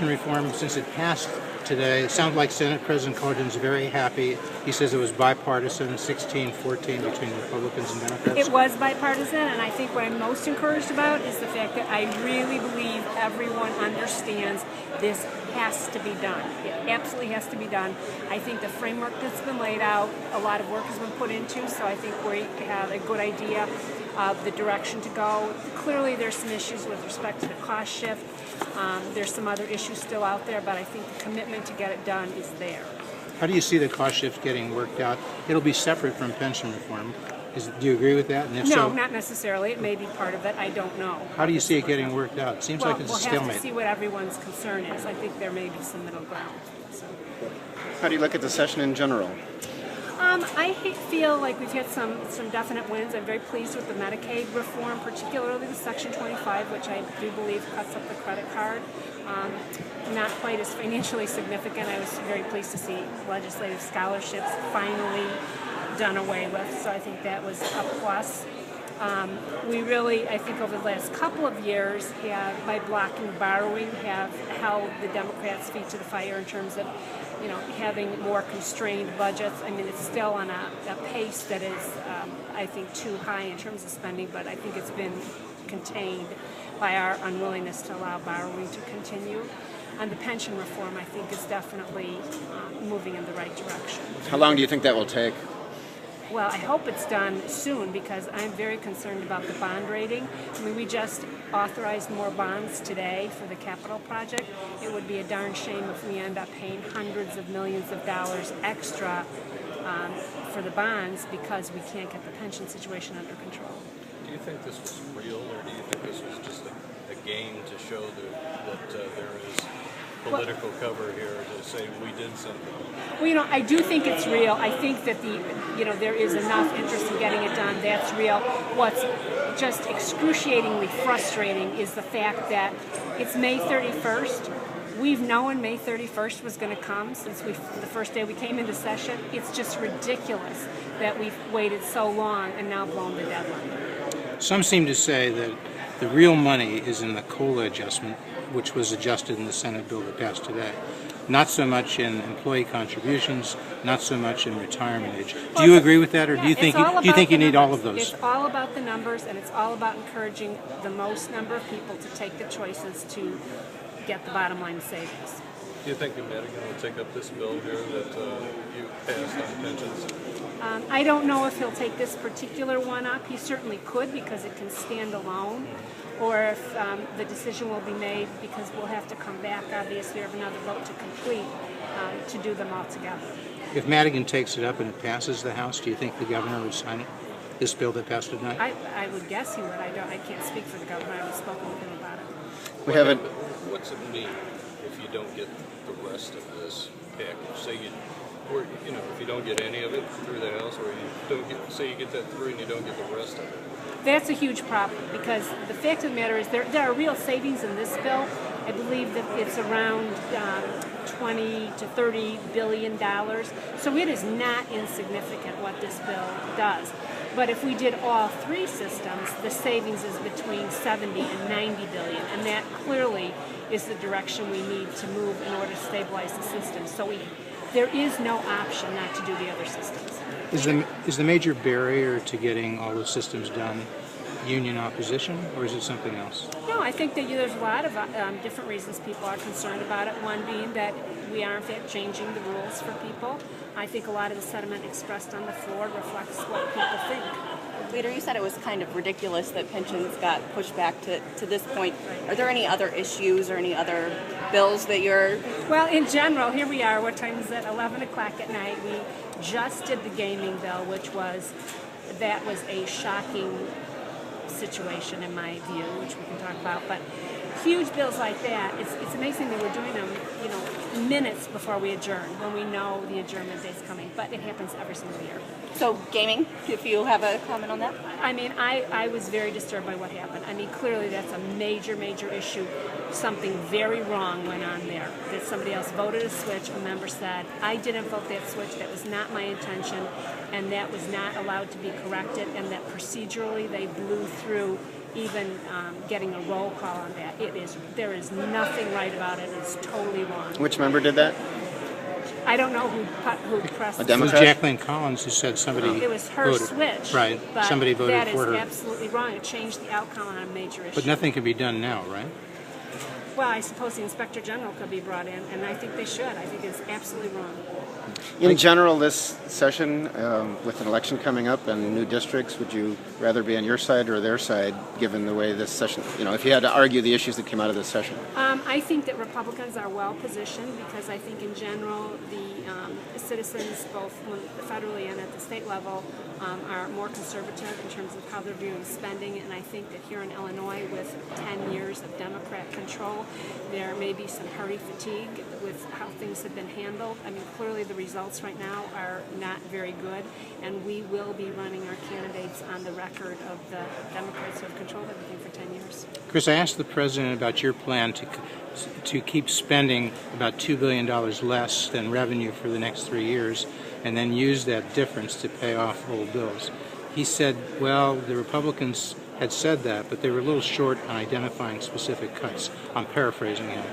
Reform, since it passed today, it sounds like Senate President Clinton's very happy. He says it was bipartisan, 16-14 between Republicans and Democrats. It was bipartisan, and I think what I'm most encouraged about is the fact that I really believe everyone understands this has to be done. It absolutely has to be done. I think the framework that's been laid out, a lot of work has been put into, so I think we have a good idea of the direction to go. Clearly there's some issues with respect to the cost shift. There's some other issues still out there, but I think the commitment to get it done is there. How do you see the cost shift getting worked out? It'll be separate from pension reform. Do you agree with that? And if no, so, not necessarily. It may be part of it. I don't know. How do you see it getting worked out? It seems like it's a stalemate. We'll have to see what everyone's concern is. I think there may be some middle ground. So. How do you look at the session in general? I feel like we've had some definite wins. I'm very pleased with the Medicaid reform, particularly the Section 25, which I do believe cuts up the credit card. Not quite as financially significant. I was very pleased to see legislative scholarships finally done away with, so I think that was a plus. We really, I think over the last couple of years, have, by blocking borrowing, have held the Democrats' feet to the fire in terms of, having more constrained budgets. I mean, it's still on a pace that is, I think, too high in terms of spending, but I think it's been contained by our unwillingness to allow borrowing to continue. And the pension reform, I think, is definitely moving in the right direction. How long do you think that will take? Well, I hope it's done soon because I'm very concerned about the bond rating. I mean, we just authorized more bonds today for the capital project. It would be a darn shame if we end up paying hundreds of millions of dollars extra for the bonds because we can't get the pension situation under control. Do you think this was real, or do you think this was just a game to show that there is political cover here to say we did something? Well, I do think it's real. I think that there is enough interest in getting it done. That's real. What's just excruciatingly frustrating is the fact that it's May 31st. We've known May 31st was going to come since the first day we came into session. It's just ridiculous that we've waited so long and now blown the deadline. Some seem to say that the real money is in the COLA adjustment, which was adjusted in the Senate bill that passed today. Not so much in employee contributions, not so much in retirement age. Do you agree with that, or do you think you need all of those? It's all about the numbers, and it's all about encouraging the most number of people to take the choices to get the bottom line savings. Do you think Madigan will take up this bill here that you passed on pensions? I don't know if he'll take this particular one up. He certainly could because it can stand alone, or if the decision will be made because we'll have to come back, obviously, or have another vote to complete to do them all together. If Madigan takes it up and it passes the House, do you think the governor would sign it, this bill that passed tonight? I would guess he would. I can't speak for the governor. I haven't spoken with him about it. We haven't. What's it mean if you don't get the rest of this package? Say if you don't get any of it through the House, or you get that through and you don't get the rest of it. That's a huge problem because the fact of the matter is there are real savings in this bill. I believe that it's around 20 to 30 billion dollars. So it is not insignificant what this bill does. But if we did all three systems, the savings is between 70 and 90 billion, and that clearly is the direction we need to move in order to stabilize the system. So there is no option not to do the other systems. Is the major barrier to getting all the systems done union opposition, or is it something else? No, I think that there's a lot of different reasons people are concerned about it. One being that we are in fact changing the rules for people. I think a lot of the sentiment expressed on the floor reflects what people think. Leader, you said it was kind of ridiculous that pensions got pushed back to this point. Are there any other issues or any other bills that you're... Well, in general, here we are. What time is it? 11 o'clock at night. We just did the gaming bill, that was a shocking situation in my view, which we can talk about. But huge bills like that, it's amazing that we're doing them, minutes before we adjourn, when we know the adjournment date's coming. But it happens every single year. So gaming, if you have a comment on that? I mean, I was very disturbed by what happened. I mean, clearly that's a major, major issue. Something very wrong went on there. That somebody else voted a switch. A member said, I didn't vote that switch. That was not my intention. And that was not allowed to be corrected. And that procedurally they blew through even getting a roll call on that. There is nothing right about it. It's totally wrong. Which member did that? I don't know who pressed A it. It was Democrat? Jacqueline Collins who said somebody It was her voted. switch. Right. But Somebody voted that for her. is absolutely wrong. It changed the outcome on a major issue. But nothing can be done now, right? Well, I suppose the Inspector General could be brought in, and I think they should. I think it's absolutely wrong. In general, this session, with an election coming up and new districts, would you rather be on your side or their side, given the way this session, if you had to argue the issues that came out of this session? I think that Republicans are well positioned because I think in general the citizens, both federally and at the state level, are more conservative in terms of how they're viewing spending. And I think that here in Illinois, with 10 years of Democrat control, there may be some party fatigue with how things have been handled. I mean, clearly the results right now are not very good, and we will be running our candidates on the record of the Democrats who have controlled everything for 10 years. Chris, I asked the president about your plan to keep spending about $2 billion less than revenue for the next 3 years and then use that difference to pay off old bills. He said, well, the Republicans had said that, but they were a little short on identifying specific cuts. I'm paraphrasing him.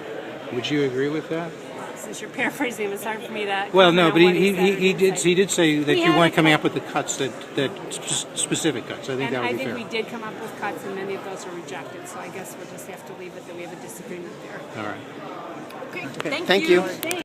Would you agree with that? Since you're paraphrasing, it's hard for me to. Well, no, but comment on what he said or did say that We you had weren't a coming couple- up with the cuts that specific cuts. I think And that would I be think fair. we did come up with cuts, and many of those were rejected. So I guess we'll just have to leave it that we have a disagreement there. All right. Okay, Thank you. Thanks.